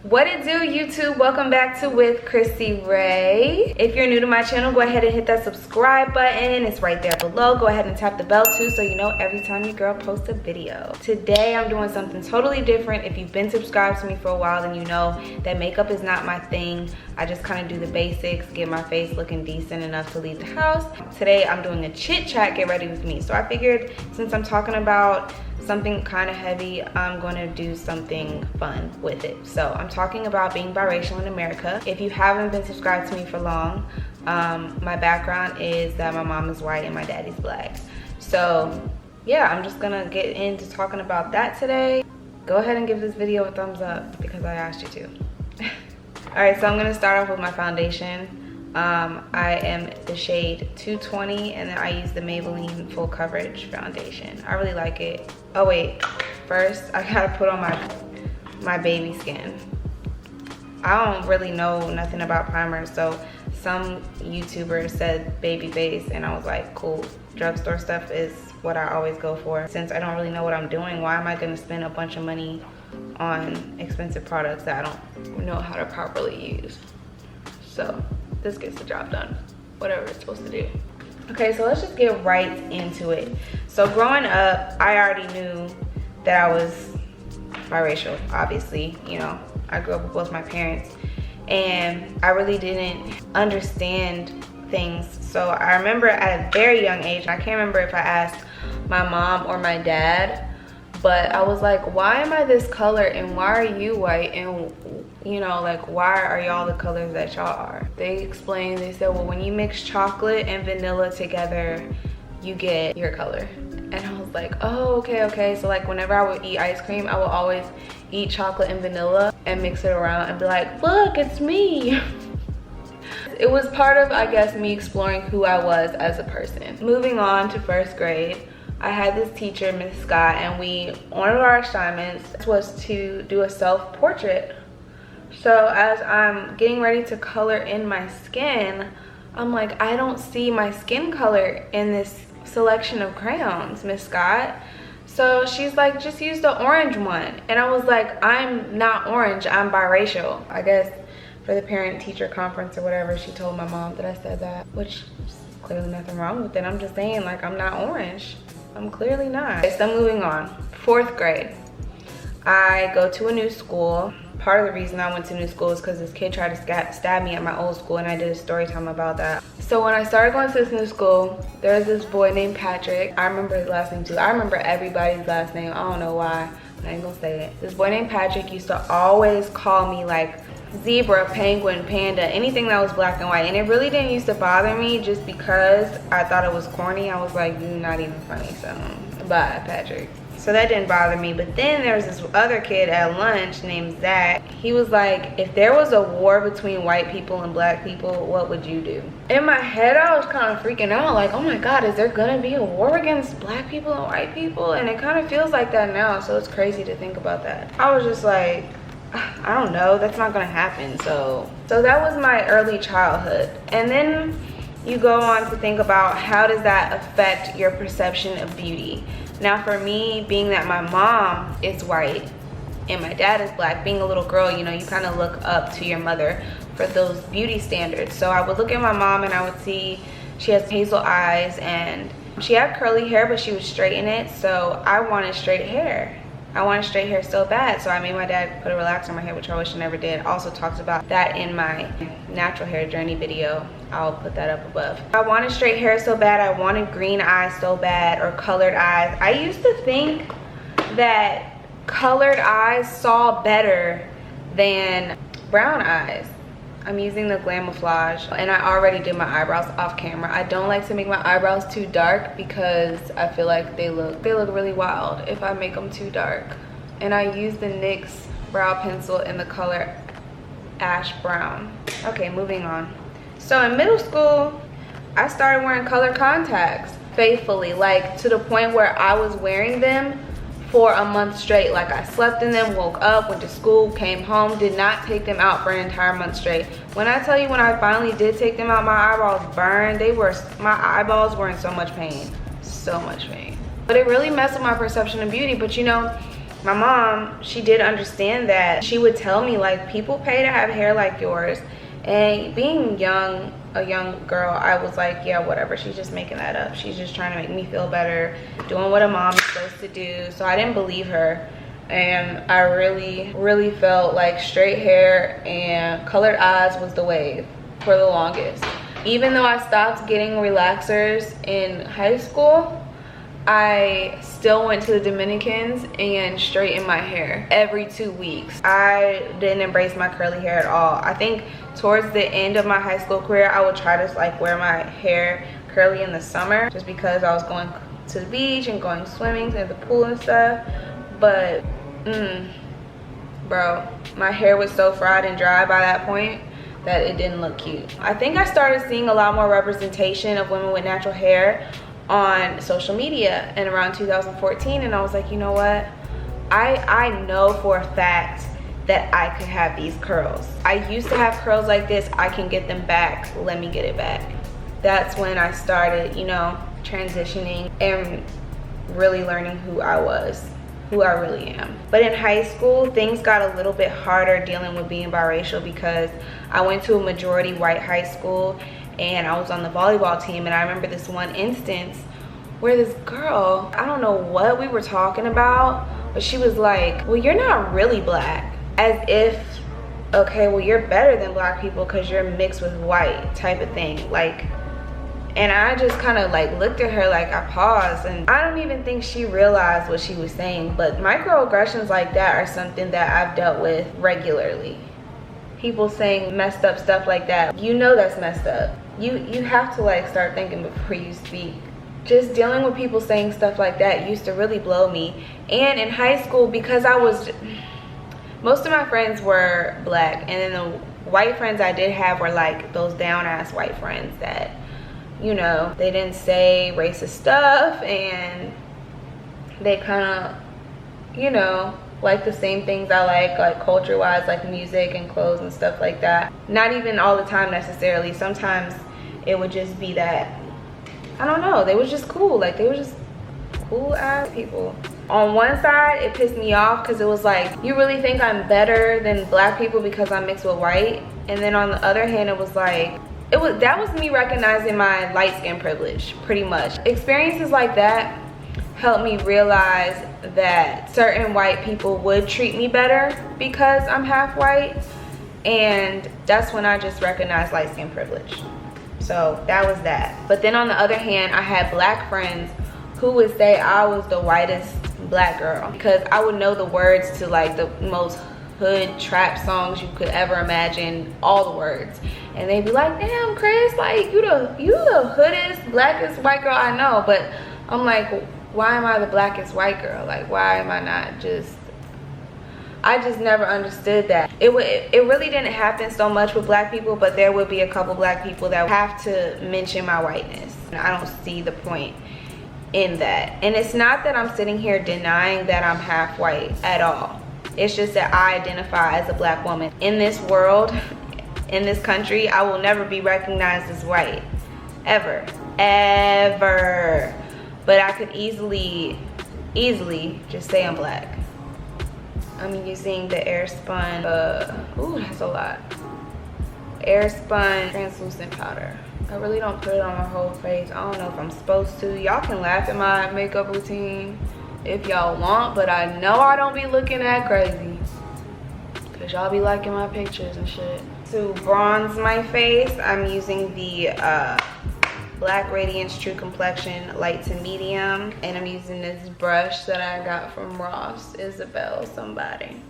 What it do, YouTube? Welcome back to With Chrissy Ray. If you're new to my channel, go ahead and hit that subscribe button. It's right there below. Go ahead and tap the bell too so you know every time your girl posts a video. Today I'm doing something totally different. If you've been subscribed to me for a while, then you know that makeup is not my thing. I just kind of do the basics, get my face looking decent enough to leave the house. Today I'm doing a chit chat, get ready with me. So I figured since I'm talking about something kind of heavy, I'm going to do something fun with it. So I'm talking about being biracial in America. If you haven't been subscribed to me for long, my background is that my mom is white and my daddy's black. So yeah, I'm just gonna get into talking about that today. Go ahead and give this video a thumbs up because I asked you to. All right, so I'm gonna start off with my foundation. I am the shade 220 and then I use the Maybelline Full Coverage foundation. I really like it. Oh wait, first I gotta put on my baby skin. I don't really know nothing about primers, so some YouTuber said baby face and I was like, cool. Drugstore stuff is what I always go for. Since I don't really know what I'm doing, why am I gonna spend a bunch of money on expensive products that I don't know how to properly use? So this gets the job done, whatever it's supposed to do. Okay, so let's just get right into it. So growing up, I already knew that I was biracial, obviously. You know, I grew up with both my parents and I really didn't understand things. So I remember at a very young age, I can't remember if I asked my mom or my dad, but I was like, why am I this color and why are you white? And you know, like, why are y'all the colors that y'all are? They explained, they said, well, when you mix chocolate and vanilla together, you get your color. And I was like, oh, okay. So like whenever I would eat ice cream, I would always eat chocolate and vanilla and mix it around and be like, look, it's me. It was part of, I guess, me exploring who I was as a person. Moving on to first grade, I had this teacher, Miss Scott, and one of our assignments was to do a self-portrait. So as I'm getting ready to color in my skin, I'm like, I don't see my skin color in this selection of crayons, Miss Scott. So she's like, just use the orange one. And I was like, I'm not orange, I'm biracial. I guess for the parent-teacher conference or whatever, she told my mom that I said that, which is clearly nothing wrong with it. I'm just saying, like, I'm not orange. I'm clearly not. Okay, so moving on. Fourth grade. I go to a new school. Part of the reason I went to new school is because this kid tried to stab me at my old school and I did a story time about that. So when I started going to this new school, there was this boy named Patrick. I remember his last name too. I remember everybody's last name. I don't know why, but I ain't gonna say it. This boy named Patrick used to always call me like zebra, penguin, panda, anything that was black and white. And it really didn't used to bother me just because I thought it was corny. I was like, you're not even funny, so bye, Patrick. So that didn't bother me. But then there was this other kid at lunch named Zach. He was like, if there was a war between white people and black people, what would you do? In my head, I was kind of freaking out. Like, oh my God, is there gonna be a war against black people and white people? And it kind of feels like that now. So it's crazy to think about that. I was just like, I don't know, that's not gonna happen. So that was my early childhood. And then you go on to think about how does that affect your perception of beauty? Now for me, being that my mom is white and my dad is black, being a little girl, you know, you kind of look up to your mother for those beauty standards. So I would look at my mom and I would see she has hazel eyes and she had curly hair, but she would straighten it. So I wanted straight hair. I wanted straight hair so bad, so I made my dad put a relaxer in my hair, which I wish I never did. I also talked about that in my natural hair journey video. I'll put that up above. I wanted straight hair so bad. I wanted green eyes so bad, or colored eyes. I used to think that colored eyes saw better than brown eyes. I'm using the Glamouflage and I already did my eyebrows off camera. I don't like to make my eyebrows too dark because I feel like they look really wild if I make them too dark. And I use the NYX brow pencil in the color ash brown. Okay, moving on. So in middle school, I started wearing color contacts faithfully, like to the point where I was wearing them for a month straight. Like I slept in them, woke up, went to school, came home, did not take them out for an entire month straight. When I tell you, when I finally did take them out, my eyeballs burned. My eyeballs were in so much pain. So much pain. But it really messed with my perception of beauty. But you know, my mom, she did understand that. She would tell me like, people pay to have hair like yours. And being young, a young girl, I was like, yeah, whatever, she's just making that up. She's just trying to make me feel better, doing what a mom is supposed to do. So I didn't believe her. And I really felt like straight hair and colored eyes was the wave for the longest. Even though I stopped getting relaxers in high school, I still went to the Dominicans and straightened my hair every 2 weeks. I didn't embrace my curly hair at all. I think towards the end of my high school career, I would try to like wear my hair curly in the summer just because I was going to the beach and going swimming at the pool and stuff. But bro, my hair was so fried and dry by that point that it didn't look cute. I think I started seeing a lot more representation of women with natural hair on social media in around 2014, and I was like, you know what, I know for a fact that I could have these curls. I used to have curls like this. I can get them back. Let me get it back. That's when I started, you know, transitioning and really learning who I was, who I really am. But in high school, things got a little bit harder dealing with being biracial because I went to a majority white high school and I was on the volleyball team. And I remember this one instance where this girl, I don't know what we were talking about, but she was like, well, you're not really black. As if, okay, well, you're better than black people because you're mixed with white type of thing. Like, and I just kind of like looked at her, like I paused, and I don't even think she realized what she was saying. But microaggressions like that are something that I've dealt with regularly. People saying messed up stuff like that, you know that's messed up. You have to like start thinking before you speak. Just dealing with people saying stuff like that used to really blow me. And in high school, because most of my friends were black, and then the white friends I did have were like those down ass white friends that, you know, they didn't say racist stuff and they kind of, you know, like the same things I like culture wise, like music and clothes and stuff like that. Not even all the time necessarily. Sometimes it would just be that, I don't know, they was just cool. Like they were just cool ass people. On one side, it pissed me off because it was like, you really think I'm better than black people because I'm mixed with white? And then on the other hand, it was like, that was me recognizing my light skin privilege, pretty much. Experiences like that helped me realize that certain white people would treat me better because I'm half white. And that's when I just recognized light skin privilege. So that was that. But then on the other hand, I had black friends who would say I was the whitest black girl because I would know the words to like the most hood trap songs you could ever imagine, all the words. And they'd be like, damn Chris, like you the hoodest, blackest white girl I know. But I'm like, why am I the blackest white girl? Like, why am I not just, I just never understood that. It really didn't happen so much with black people, but there would be a couple black people that have to mention my whiteness. And I don't see the point in that. And it's not that I'm sitting here denying that I'm half white at all. It's just that I identify as a black woman. In this world, in this country, I will never be recognized as white. Ever. Ever. But I could easily just say I'm black. I'm using the Airspun, ooh, that's a lot. Airspun translucent powder. I really don't put it on my whole face. I don't know if I'm supposed to. Y'all can laugh at my makeup routine if y'all want, but I know I don't be looking that crazy because y'all be liking my pictures and shit. To bronze my face, I'm using the Black Radiance True Complexion Light to Medium, and I'm using this brush that I got from Ross, Isabel, somebody.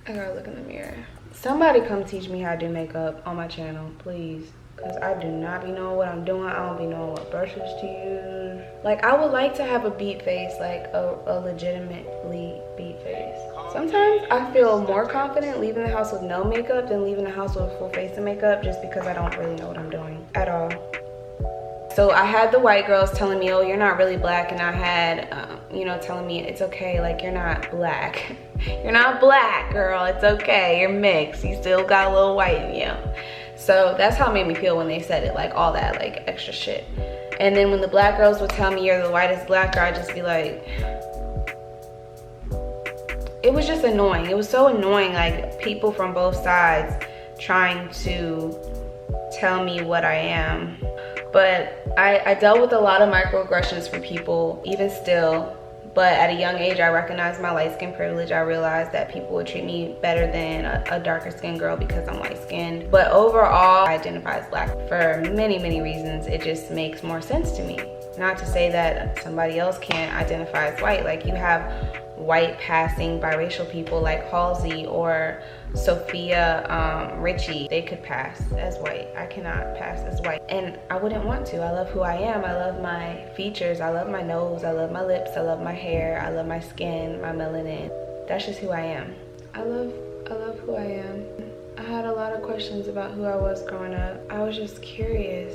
I gotta look in the mirror. Somebody come teach me how to do makeup on my channel, please. Because I do not be knowing what I'm doing. I don't be knowing what brushes to use. Like, I would like to have a beat face, like a legitimately beat face. Sometimes I feel more confident leaving the house with no makeup than leaving the house with a full face of makeup, just because I don't really know what I'm doing at all. So I had the white girls telling me, oh, you're not really black. And I had, you know, telling me it's okay, like, you're not black. You're not black, girl, it's okay, you're mixed. You still got a little white in you. So that's how it made me feel when they said it, like all that like extra shit. And then when the black girls would tell me you're the whitest black girl, I'd just be like, it was just annoying. It was so annoying, like people from both sides trying to tell me what I am. But I dealt with a lot of microaggressions from people, even still. But at a young age, I recognized my light skin privilege. I realized that people would treat me better than a darker skinned girl because I'm light skinned. But overall, I identify as black for many, many reasons. It just makes more sense to me. Not to say that somebody else can't identify as white. Like you have white passing biracial people like Halsey or Sophia Richie. They could pass as white. I cannot pass as white, and I wouldn't want to. I love who I am. I love my features. I love my nose. I love my lips. I love my hair. I love my skin, my melanin. That's just who I am. I love who I am. I had a lot of questions about who I was growing up. I was just curious,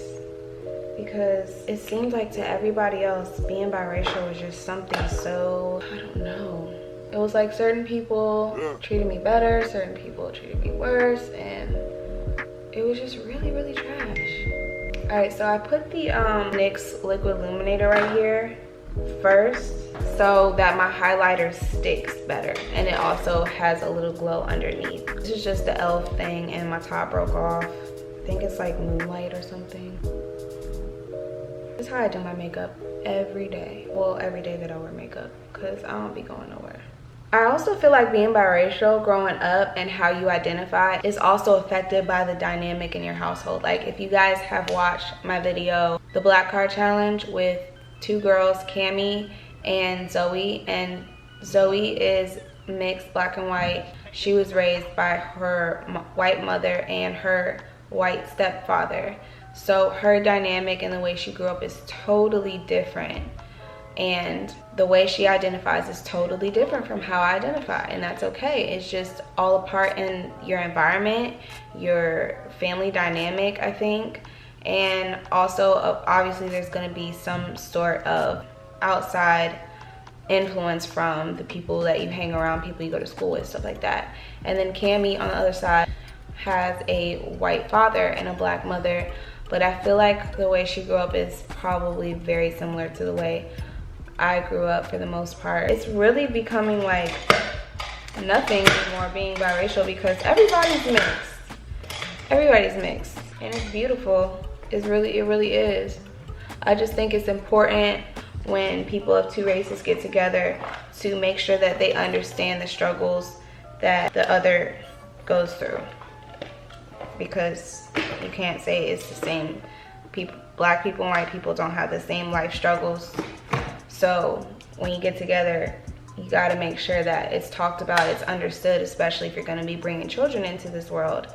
because it seems like to everybody else being biracial was just something so, I don't know. It was like certain people treated me better, certain people treated me worse, and it was just really, really trash. All right, so I put the NYX liquid illuminator right here first so that my highlighter sticks better, and it also has a little glow underneath. This is just the e.l.f. thing, and my top broke off. I think it's like Moonlight or something. This is how I do my makeup every day. Well, every day that I wear makeup, because I don't be going nowhere. I also feel like being biracial growing up and how you identify is also affected by the dynamic in your household. Like if you guys have watched my video, the Black Card Challenge with two girls, Cami and Zoe, and Zoe is mixed black and white. She was raised by her white mother and her white stepfather. So her dynamic and the way she grew up is totally different. And the way she identifies is totally different from how I identify, and that's okay. It's just all a part in your environment, your family dynamic, I think. And also, obviously, there's going to be some sort of outside influence from the people that you hang around, people you go to school with, stuff like that. And then Cami, on the other side, has a white father and a black mother. But I feel like the way she grew up is probably very similar to the way I grew up for the most part. It's really becoming like nothing anymore being biracial, because everybody's mixed. Everybody's mixed, and it's beautiful. It really is. I just think it's important when people of two races get together to make sure that they understand the struggles that the other goes through, because you can't say it's the same. People, black people and white people don't have the same life struggles. So when you get together, you got to make sure that it's talked about, it's understood, especially if you're going to be bringing children into this world.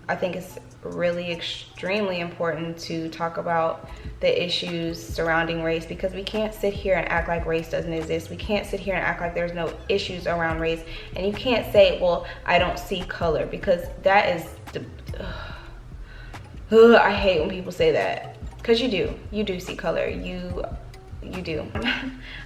I think it's really extremely important to talk about the issues surrounding race, because we can't sit here and act like race doesn't exist. We can't sit here and act like there's no issues around race. And you can't say, well, I don't see color, because that is I hate when people say that, because you do see color. You do.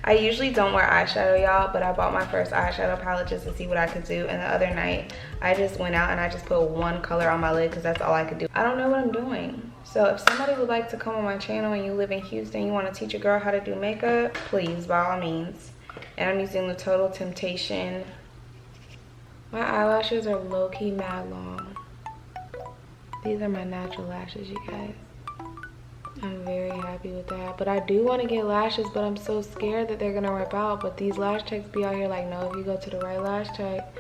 I usually don't wear eyeshadow, y'all, but I bought my first eyeshadow palette just to see what I could do. And the other night, I just went out and I just put one color on my lid because that's all I could do. I don't know what I'm doing. So if somebody would like to come on my channel and you live in Houston, you want to teach a girl how to do makeup, please, by all means. And I'm using the Total Temptation. My eyelashes are low-key mad long. These are my natural lashes, you guys. I'm very happy with that. But I do want to get lashes, but I'm so scared that they're gonna rip out. But these lash techs be out here like, no, if you go to the right lash tech,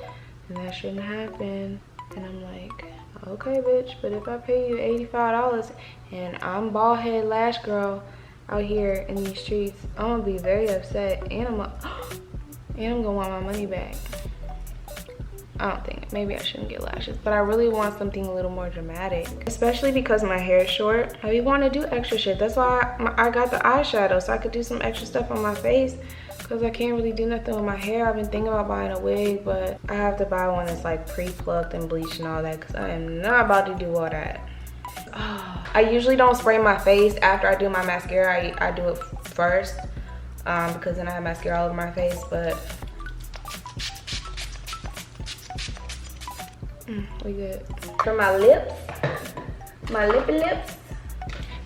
then that shouldn't happen. And I'm like, okay, bitch, but if I pay you $85 and I'm bald head lash girl out here in these streets, I'm gonna be very upset, and I'm gonna want my money back. I don't think, maybe I shouldn't get lashes, but I really want something a little more dramatic, especially because my hair is short. I want to do extra shit. That's why I got the eyeshadow, so I could do some extra stuff on my face, because I can't really do nothing with my hair. I've been thinking about buying a wig, but I have to buy one that's like pre-plucked and bleached and all that, because I am not about to do all that. Oh, I usually don't spray my face after I do my mascara. I do it first, because then I have mascara all over my face. But we good. For my lips, my lips.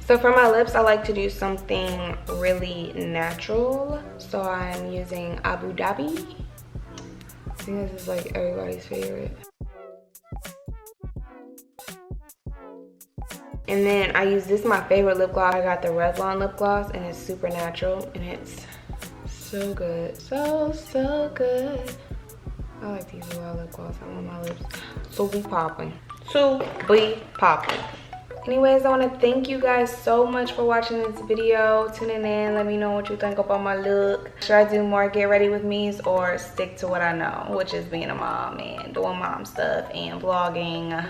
So for my lips, I like to do something really natural. So I'm using Abu Dhabi. I think this is like everybody's favorite. And then I use this, my favorite lip gloss. I got the Revlon Lip Gloss, and it's super natural, and it's so good. So good. I like to use a lot of lip gloss on my lips. So be popping. Anyways, I want to thank you guys so much for watching this video, tuning in. Let me know what you think about my look. Should I do more get ready with me's or stick to what I know, which is being a mom and doing mom stuff and vlogging.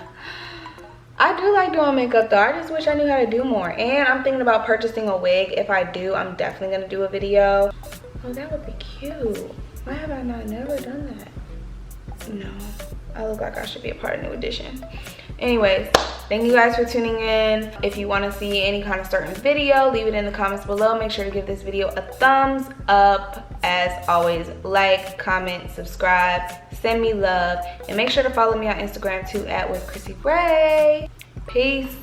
I do like doing makeup though. I just wish I knew how to do more. And I'm thinking about purchasing a wig. If I do, I'm definitely going to do a video. Oh, that would be cute. Why have I never done that? No, I look like I should be a part of New Edition. Anyways, thank you guys for tuning in. If you want to see any kind of certain video, leave it in the comments below. Make sure to give this video a thumbs up. As always, like, comment, subscribe, send me love, and make sure to follow me on Instagram too @WithChrissyRay. Peace.